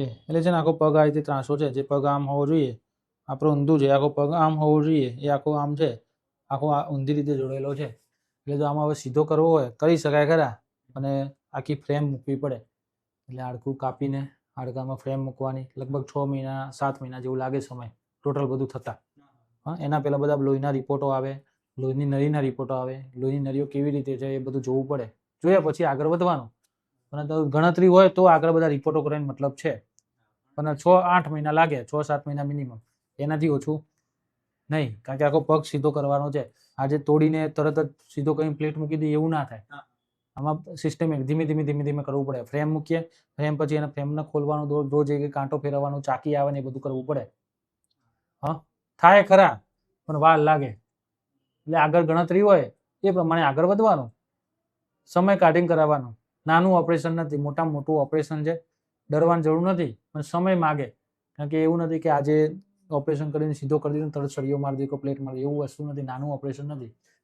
એટલે છે ને આખો પગ આ રીતે ત્રાસો છે, જે પગ આમ હોવો જોઈએ, આપણું ઊંધું છે, આખો પગ આમ હોવો જોઈએ, એ આખો આમ છે, આખો આ ઊંધી રીતે જોડેલો છે. એટલે જો આમાં હવે સીધો કરવો હોય કરી શકાય ખરા, અને આખી ફ્રેમ મૂકવી પડે. એટલે હાડકું કાપીને હાડકામાં ફ્રેમ મૂકવાની લગભગ 6 મહિના 7 મહિના જેવું લાગે સમય ટોટલ બધું થતા. હા, એના પહેલાં બધા લોહીના રિપોર્ટો આવે, લોહીની નળીના રિપોર્ટો આવે, લોહીની નળીઓ કેવી રીતે છે એ બધું જોવું પડે. જોયા પછી આગળ વધવાનું. અને ગણતરી હોય તો આગળ બધા રિપોર્ટો કરીને મતલબ છે. પણ 6-8 મહિના લાગે, 6-7 મહિના મિનિમમ, એનાથી ઓછું નહીં. કારણ કે આખો પગ સીધો કરવાનો છે. આજે તોડીને તરત જ સીધો કઈ પ્લેટ મૂકી દઈએ એવું ના થાય. આમાં સિસ્ટમેટિક ધીમે ધીમે કરવું પડે. ફ્રેમ મૂકીએ, ફ્રેમ પછી એને ફ્રેમને ખોલવાનું, રોજ એક કાંટો ફેરવવાનું, ચાકી આવે ને એ બધું કરવું પડે. હા, થાય ખરા પણ વાર લાગે. એટલે આગળ ગણતરી હોય એ પ્રમાણે આગળ વધવાનું, સમય કાઢીને કરાવવાનું. નાનું ઓપરેશન નથી, મોટામાં મોટું ઓપરેશન છે. ડરવાની જરૂર નથી, પણ સમય માગે. કારણ કે એવું નથી કે આજે ઓપરેશન કરીને સીધો કરી દીધું તરત સળીઓ મારી દે, પ્લેટ મારી દે, એવું વસ્તુ નથી. નાનું ઓપરેશન નથી.